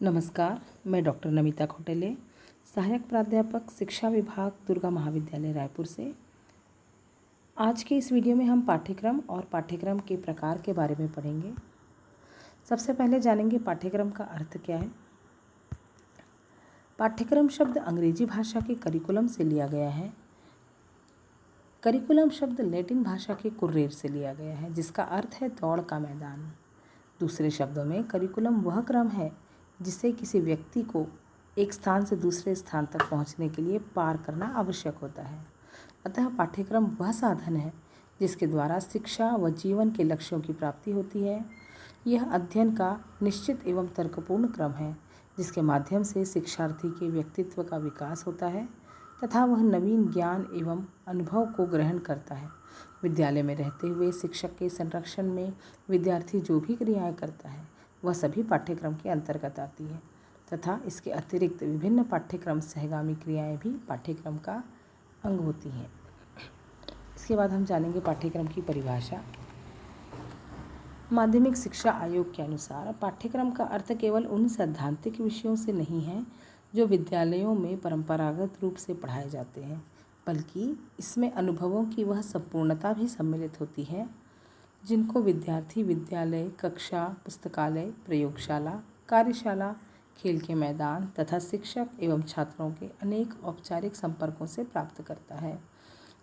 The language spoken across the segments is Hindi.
नमस्कार, मैं डॉक्टर नमिता खोटेले, सहायक प्राध्यापक शिक्षा विभाग दुर्गा महाविद्यालय रायपुर से। आज के इस वीडियो में हम पाठ्यक्रम और पाठ्यक्रम के प्रकार के बारे में पढ़ेंगे। सबसे पहले जानेंगे पाठ्यक्रम का अर्थ क्या है। पाठ्यक्रम शब्द अंग्रेजी भाषा के करिकुलम से लिया गया है। करिकुलम शब्द लैटिन भाषा के कुर्रेर से लिया गया है, जिसका अर्थ है दौड़ का मैदान। दूसरे शब्दों में करिकुलम वह क्रम है जिसे किसी व्यक्ति को एक स्थान से दूसरे स्थान तक पहुंचने के लिए पार करना आवश्यक होता है। अतः पाठ्यक्रम वह साधन है जिसके द्वारा शिक्षा व जीवन के लक्ष्यों की प्राप्ति होती है। यह अध्ययन का निश्चित एवं तर्कपूर्ण क्रम है जिसके माध्यम से शिक्षार्थी के व्यक्तित्व का विकास होता है तथा वह नवीन ज्ञान एवं अनुभव को ग्रहण करता है। विद्यालय में रहते हुए शिक्षक के संरक्षण में विद्यार्थी जो भी क्रियाएं करता है वह सभी पाठ्यक्रम के अंतर्गत आती है तथा इसके अतिरिक्त विभिन्न पाठ्यक्रम सहगामी क्रियाएं भी पाठ्यक्रम का अंग होती हैं। इसके बाद हम जानेंगे पाठ्यक्रम की परिभाषा। माध्यमिक शिक्षा आयोग के अनुसार पाठ्यक्रम का अर्थ केवल उन सैद्धांतिक विषयों से नहीं है जो विद्यालयों में परंपरागत रूप से पढ़ाए जाते हैं, बल्कि इसमें अनुभवों की वह संपूर्णता भी सम्मिलित होती है जिनको विद्यार्थी विद्यालय, कक्षा, पुस्तकालय, प्रयोगशाला, कार्यशाला, खेल के मैदान तथा शिक्षक एवं छात्रों के अनेक औपचारिक संपर्कों से प्राप्त करता है।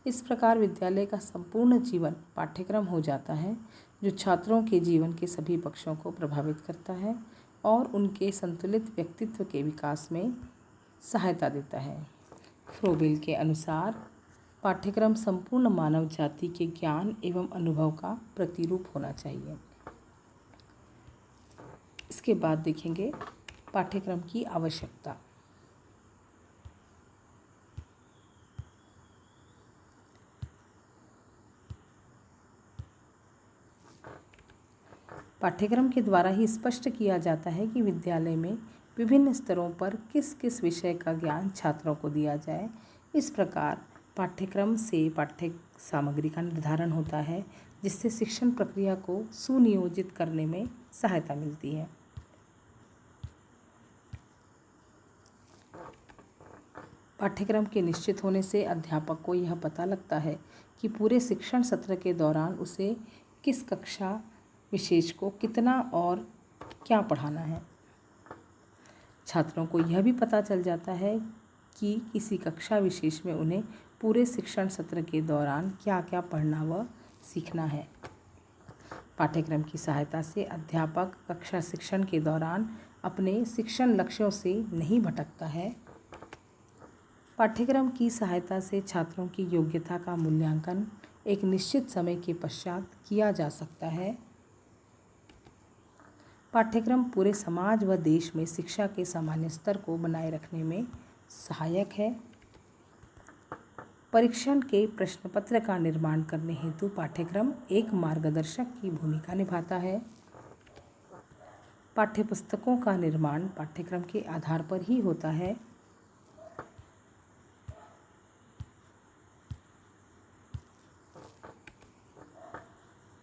इस प्रकार विद्यालय का संपूर्ण जीवन पाठ्यक्रम हो जाता है जो छात्रों के जीवन के सभी पक्षों को प्रभावित करता है और उनके संतुलित व्यक्तित्व के विकास में सहायता देता है। फ्रोबेल के अनुसार पाठ्यक्रम संपूर्ण मानव जाति के ज्ञान एवं अनुभव का प्रतिरूप होना चाहिए। इसके बाद देखेंगे पाठ्यक्रम की आवश्यकता। पाठ्यक्रम के द्वारा ही स्पष्ट किया जाता है कि विद्यालय में विभिन्न स्तरों पर किस किस विषय का ज्ञान छात्रों को दिया जाए। इस प्रकार पाठ्यक्रम से पाठ्य सामग्री का निर्धारण होता है जिससे शिक्षण प्रक्रिया को सुनियोजित करने में सहायता मिलती है। पाठ्यक्रम के निश्चित होने से अध्यापक को यह पता लगता है कि पूरे शिक्षण सत्र के दौरान उसे किस कक्षा विशेष को कितना और क्या पढ़ाना है। छात्रों को यह भी पता चल जाता है कि किसी कक्षा विशेष में उन्हें पूरे शिक्षण सत्र के दौरान क्या क्या पढ़ना व सीखना है। पाठ्यक्रम की सहायता से अध्यापक कक्षा शिक्षण के दौरान अपने शिक्षण लक्ष्यों से नहीं भटकता है। पाठ्यक्रम की सहायता से छात्रों की योग्यता का मूल्यांकन एक निश्चित समय के पश्चात किया जा सकता है। पाठ्यक्रम पूरे समाज व देश में शिक्षा के सामान्य स्तर को बनाए रखने में सहायक है। परीक्षण के प्रश्न पत्र का निर्माण करने हेतु पाठ्यक्रम एक मार्गदर्शक की भूमिका निभाता है। पाठ्यपुस्तकों का निर्माण पाठ्यक्रम के आधार पर ही होता है।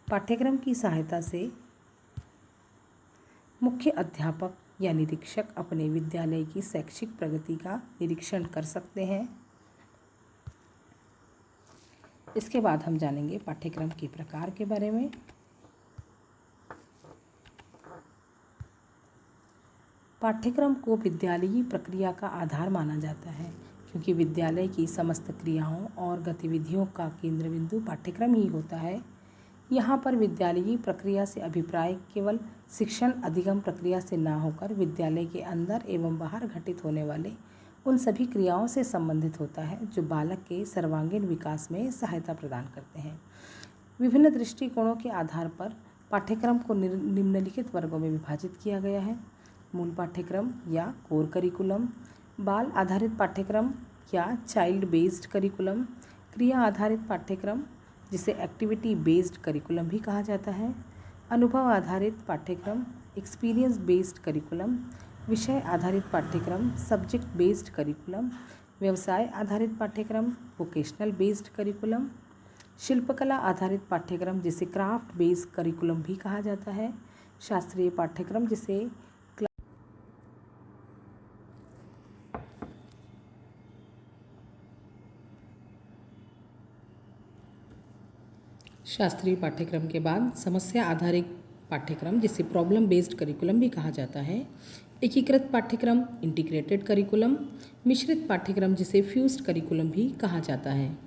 पाठ्यक्रम की सहायता से मुख्य अध्यापक या निरीक्षक अपने विद्यालय की शैक्षिक प्रगति का निरीक्षण कर सकते हैं। इसके बाद हम जानेंगे पाठ्यक्रम के प्रकार के बारे में। पाठ्यक्रम को विद्यालयी प्रक्रिया का आधार माना जाता है क्योंकि विद्यालय की समस्त क्रियाओं और गतिविधियों का केंद्र बिंदु पाठ्यक्रम ही होता है। यहाँ पर विद्यालयी प्रक्रिया से अभिप्राय केवल शिक्षण अधिगम प्रक्रिया से न होकर विद्यालय के अंदर एवं बाहर घटित होने वाले उन सभी क्रियाओं से संबंधित होता है जो बालक के सर्वांगीण विकास में सहायता प्रदान करते हैं। विभिन्न दृष्टिकोणों के आधार पर पाठ्यक्रम को निम्नलिखित वर्गों में विभाजित किया गया है। मूल पाठ्यक्रम या कोर करिकुलम, बाल आधारित पाठ्यक्रम या चाइल्ड बेस्ड करिकुलम, क्रिया आधारित पाठ्यक्रम जिसे एक्टिविटी बेस्ड करिकुलम भी कहा जाता है, अनुभव आधारित पाठ्यक्रम एक्सपीरियंस बेस्ड करिकुलम, विषय आधारित पाठ्यक्रम सब्जेक्ट बेस्ड करिकुलम, व्यवसाय आधारित पाठ्यक्रम वोकेशनल बेस्ड करिकुलम, शिल्पकला आधारित पाठ्यक्रम जिसे क्राफ्ट बेस्ड करिकुलम भी कहा जाता है, शास्त्रीय पाठ्यक्रम जिसे शास्त्रीय पाठ्यक्रम के बाद समस्या आधारित पाठ्यक्रम, जिसे प्रॉब्लम बेस्ड करिकुलम भी कहा जाता है, एकीकृत पाठ्यक्रम इंटीग्रेटेड करिकुलम, मिश्रित पाठ्यक्रम जिसे फ्यूज्ड करिकुलम भी कहा जाता है।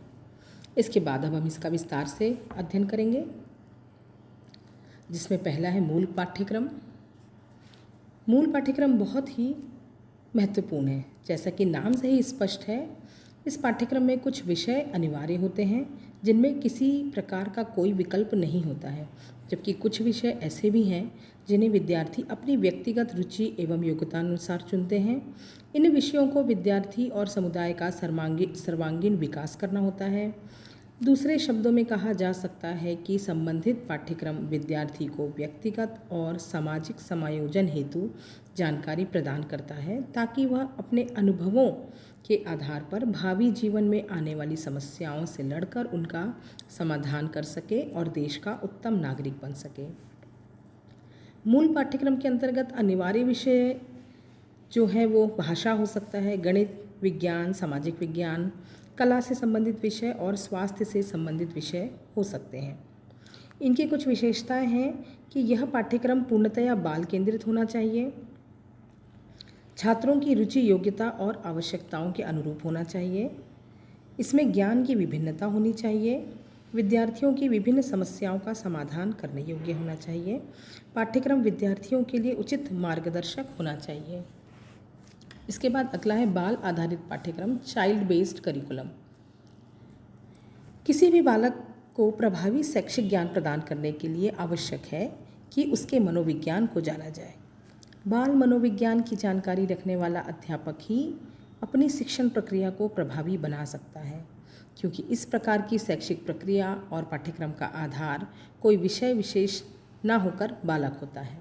इसके बाद अब हम इसका विस्तार से अध्ययन करेंगे, जिसमें पहला है मूल पाठ्यक्रम। मूल पाठ्यक्रम बहुत ही महत्वपूर्ण है। जैसा कि नाम से ही स्पष्ट है, इस पाठ्यक्रम में कुछ विषय अनिवार्य होते हैं जिनमें किसी प्रकार का कोई विकल्प नहीं होता है, जबकि कुछ विषय ऐसे भी हैं जिन्हें विद्यार्थी अपनी व्यक्तिगत रुचि एवं योग्यतानुसार चुनते हैं। इन विषयों को विद्यार्थी और समुदाय का सर्वांगीण विकास करना होता है। दूसरे शब्दों में कहा जा सकता है कि संबंधित पाठ्यक्रम विद्यार्थी को व्यक्तिगत और सामाजिक समायोजन हेतु जानकारी प्रदान करता है, ताकि वह अपने अनुभवों के आधार पर भावी जीवन में आने वाली समस्याओं से लड़कर उनका समाधान कर सके और देश का उत्तम नागरिक बन सके। मूल पाठ्यक्रम के अंतर्गत अनिवार्य विषय जो है वो भाषा हो सकता है, गणित, विज्ञान, सामाजिक विज्ञान, कला से संबंधित विषय और स्वास्थ्य से संबंधित विषय हो सकते हैं। इनकी कुछ विशेषताएं हैं कि यह पाठ्यक्रम पूर्णतया बाल केंद्रित होना चाहिए, छात्रों की रुचि, योग्यता और आवश्यकताओं के अनुरूप होना चाहिए, इसमें ज्ञान की विभिन्नता होनी चाहिए, विद्यार्थियों की विभिन्न समस्याओं का समाधान करने योग्य होना चाहिए, पाठ्यक्रम विद्यार्थियों के लिए उचित मार्गदर्शक होना चाहिए। इसके बाद अगला है बाल आधारित पाठ्यक्रम, चाइल्ड बेस्ड करिकुलम। किसी भी बालक को प्रभावी शैक्षिक ज्ञान प्रदान करने के लिए आवश्यक है कि उसके मनोविज्ञान को जाना जाए। बाल मनोविज्ञान की जानकारी रखने वाला अध्यापक ही अपनी शिक्षण प्रक्रिया को प्रभावी बना सकता है, क्योंकि इस प्रकार की शैक्षिक प्रक्रिया और पाठ्यक्रम का आधार कोई विषय विशेष न होकर बालक होता है।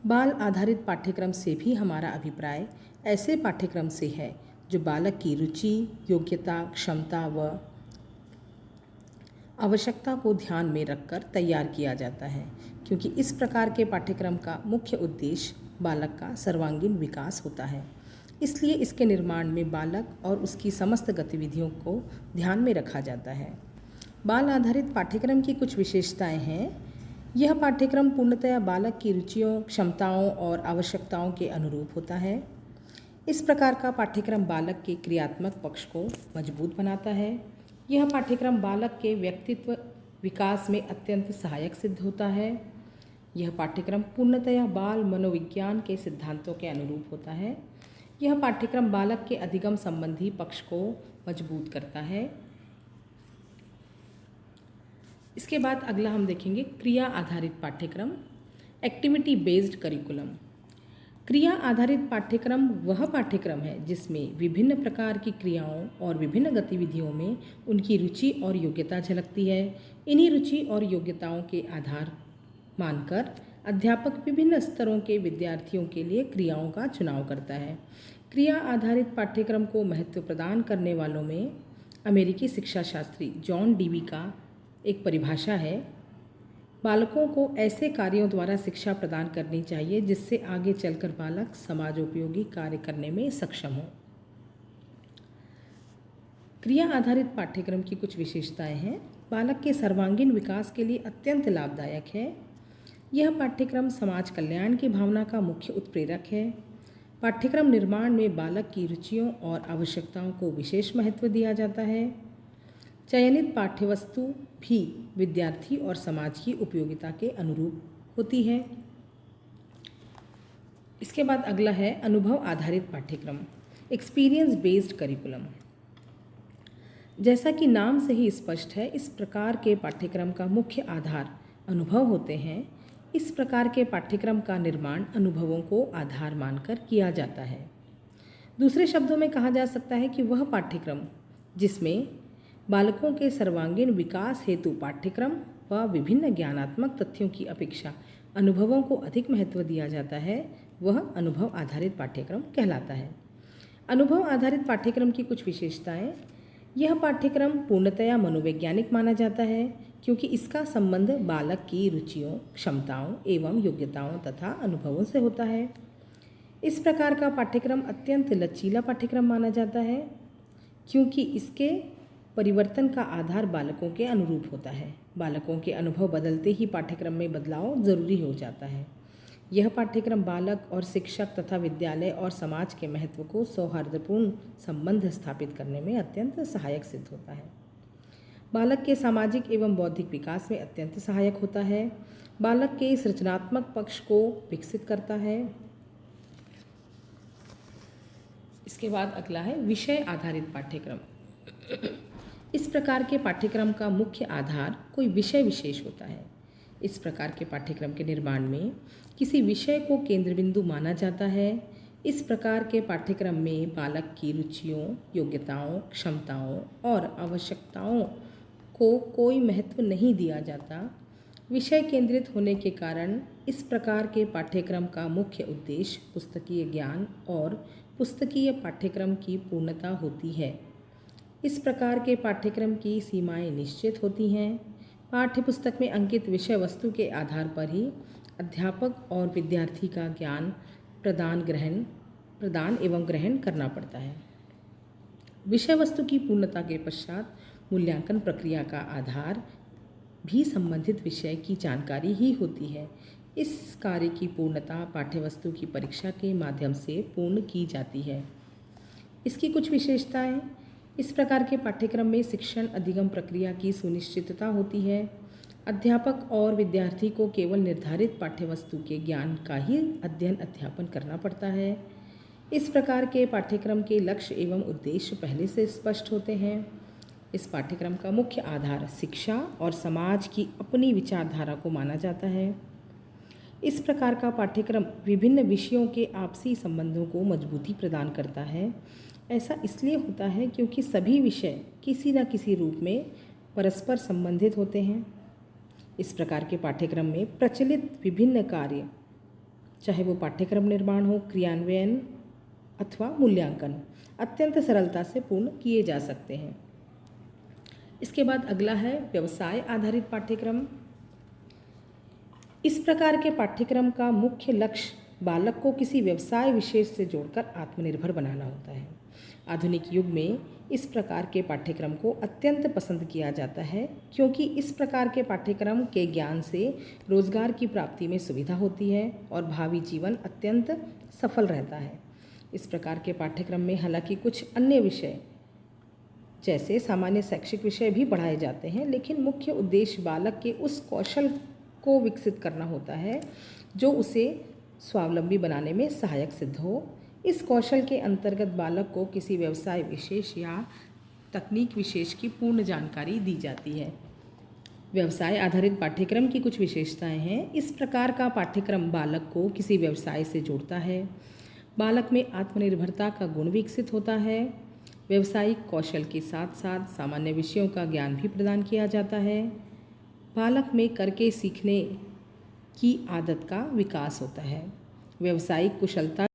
बाल आधारित पाठ्यक्रम से भी हमारा अभिप्राय ऐसे पाठ्यक्रम से है जो बालक की रुचि, योग्यता, क्षमता व आवश्यकता को ध्यान में रखकर तैयार किया जाता है, क्योंकि इस प्रकार के पाठ्यक्रम का मुख्य उद्देश्य बालक का सर्वांगीण विकास होता है। इसलिए इसके निर्माण में बालक और उसकी समस्त गतिविधियों को ध्यान में रखा जाता है। बाल आधारित पाठ्यक्रम की कुछ विशेषताएं हैं। यह पाठ्यक्रम पूर्णतया बालक की रुचियों, क्षमताओं और आवश्यकताओं के अनुरूप होता है। इस प्रकार का पाठ्यक्रम बालक के क्रियात्मक पक्ष को मजबूत बनाता है। यह पाठ्यक्रम बालक के व्यक्तित्व विकास में अत्यंत सहायक सिद्ध होता है। यह पाठ्यक्रम पूर्णतया बाल मनोविज्ञान के सिद्धांतों के अनुरूप होता है। यह पाठ्यक्रम बालक के अधिगम संबंधी पक्ष को मजबूत करता है। इसके बाद अगला हम देखेंगे क्रिया आधारित पाठ्यक्रम, एक्टिविटी बेस्ड करिकुलम। क्रिया आधारित पाठ्यक्रम वह पाठ्यक्रम है जिसमें विभिन्न प्रकार की क्रियाओं और विभिन्न गतिविधियों में उनकी रुचि और योग्यता झलकती है। इन्हीं रुचि और योग्यताओं के आधार मानकर अध्यापक विभिन्न स्तरों के विद्यार्थियों के लिए क्रियाओं का चुनाव करता है। क्रिया आधारित पाठ्यक्रम को महत्व प्रदान करने वालों में अमेरिकी शिक्षा शास्त्री जॉन डीवी का एक परिभाषा है, बालकों को ऐसे कार्यों द्वारा शिक्षा प्रदान करनी चाहिए जिससे आगे चलकर बालक समाजोपयोगी कार्य करने में सक्षम हो। क्रिया आधारित पाठ्यक्रम की कुछ विशेषताएं हैं। बालक के सर्वांगीण विकास के लिए अत्यंत लाभदायक है। यह पाठ्यक्रम समाज कल्याण की भावना का मुख्य उत्प्रेरक है। पाठ्यक्रम निर्माण में बालक की रुचियों और आवश्यकताओं को विशेष महत्व दिया जाता है। चयनित पाठ्यवस्तु भी विद्यार्थी और समाज की उपयोगिता के अनुरूप होती है। इसके बाद अगला है अनुभव आधारित पाठ्यक्रम, एक्सपीरियंस बेस्ड करिकुलम। जैसा कि नाम से ही स्पष्ट है, इस प्रकार के पाठ्यक्रम का मुख्य आधार अनुभव होते हैं। इस प्रकार के पाठ्यक्रम का निर्माण अनुभवों को आधार मानकर किया जाता है। दूसरे शब्दों में कहा जा सकता है कि वह पाठ्यक्रम जिसमें बालकों के सर्वांगीण विकास हेतु पाठ्यक्रम व विभिन्न ज्ञानात्मक तथ्यों की अपेक्षा अनुभवों को अधिक महत्व दिया जाता है, वह अनुभव आधारित पाठ्यक्रम कहलाता है। अनुभव आधारित पाठ्यक्रम की कुछ विशेषताएं। यह पाठ्यक्रम पूर्णतया मनोवैज्ञानिक माना जाता है, क्योंकि इसका संबंध बालक की रुचियों, क्षमताओं एवं योग्यताओं तथा अनुभवों से होता है। इस प्रकार का पाठ्यक्रम अत्यंत लचीला पाठ्यक्रम माना जाता है, क्योंकि इसके परिवर्तन का आधार बालकों के अनुरूप होता है। बालकों के अनुभव बदलते ही पाठ्यक्रम में बदलाव जरूरी हो जाता है। यह पाठ्यक्रम बालक और शिक्षक तथा विद्यालय और समाज के महत्व को सौहार्दपूर्ण संबंध स्थापित करने में अत्यंत सहायक सिद्ध होता है। बालक के सामाजिक एवं बौद्धिक विकास में अत्यंत सहायक होता है। बालक के सृजनात्मक पक्ष को विकसित करता है। इसके बाद अगला है विषय आधारित पाठ्यक्रम। इस प्रकार के पाठ्यक्रम का मुख्य आधार कोई विषय विशेष होता है। इस प्रकार के पाठ्यक्रम के निर्माण में किसी विषय को केंद्र बिंदु माना जाता है। इस प्रकार के पाठ्यक्रम में बालक की रुचियों, योग्यताओं, क्षमताओं और आवश्यकताओं को कोई महत्व नहीं दिया जाता। विषय केंद्रित होने के कारण इस प्रकार के पाठ्यक्रम का मुख्य उद्देश्य पुस्तकीय ज्ञान और पुस्तकीय पाठ्यक्रम की पूर्णता होती है। इस प्रकार के पाठ्यक्रम की सीमाएं निश्चित होती हैं। पाठ्यपुस्तक में अंकित विषय वस्तु के आधार पर ही अध्यापक और विद्यार्थी का ज्ञान प्रदान एवं ग्रहण करना पड़ता है। विषय वस्तु की पूर्णता के पश्चात मूल्यांकन प्रक्रिया का आधार भी संबंधित विषय की जानकारी ही होती है। इस कार्य की पूर्णता पाठ्यवस्तु की परीक्षा के माध्यम से पूर्ण की जाती है। इसकी कुछ विशेषताएं। इस प्रकार के पाठ्यक्रम में शिक्षण अधिगम प्रक्रिया की सुनिश्चितता होती है। अध्यापक और विद्यार्थी को केवल निर्धारित पाठ्यवस्तु के ज्ञान का ही अध्ययन अध्यापन करना पड़ता है। इस प्रकार के पाठ्यक्रम के लक्ष्य एवं उद्देश्य पहले से स्पष्ट होते हैं। इस पाठ्यक्रम का मुख्य आधार शिक्षा और समाज की अपनी विचारधारा को माना जाता है। इस प्रकार का पाठ्यक्रम विभिन्न विषयों के आपसी संबंधों को मजबूती प्रदान करता है। ऐसा इसलिए होता है क्योंकि सभी विषय किसी न किसी रूप में परस्पर संबंधित होते हैं। इस प्रकार के पाठ्यक्रम में प्रचलित विभिन्न कार्य, चाहे वो पाठ्यक्रम निर्माण हो, क्रियान्वयन अथवा मूल्यांकन, अत्यंत सरलता से पूर्ण किए जा सकते हैं। इसके बाद अगला है व्यवसाय आधारित पाठ्यक्रम। इस प्रकार के पाठ्यक्रम का मुख्य लक्ष्य बालक को किसी व्यवसाय विशेष से जोड़कर आत्मनिर्भर बनाना होता है। आधुनिक युग में इस प्रकार के पाठ्यक्रम को अत्यंत पसंद किया जाता है क्योंकि इस प्रकार के पाठ्यक्रम के ज्ञान से रोजगार की प्राप्ति में सुविधा होती है और भावी जीवन अत्यंत सफल रहता है। इस प्रकार के पाठ्यक्रम में हालांकि कुछ अन्य विषय जैसे सामान्य शैक्षिक विषय भी पढ़ाए जाते हैं, लेकिन मुख्य उद्देश्य बालक के उस कौशल को विकसित करना होता है जो उसे स्वावलंबी बनाने में सहायक सिद्ध हो। इस कौशल के अंतर्गत बालक को किसी व्यवसाय विशेष या तकनीक विशेष की पूर्ण जानकारी दी जाती है। व्यवसाय आधारित पाठ्यक्रम की कुछ विशेषताएं हैं। इस प्रकार का पाठ्यक्रम बालक को किसी व्यवसाय से जोड़ता है। बालक में आत्मनिर्भरता का गुण विकसित होता है। व्यावसायिक कौशल के साथ साथ सामान्य विषयों का ज्ञान भी प्रदान किया जाता है। बालक में करके सीखने की आदत का विकास होता है। व्यावसायिक कुशलता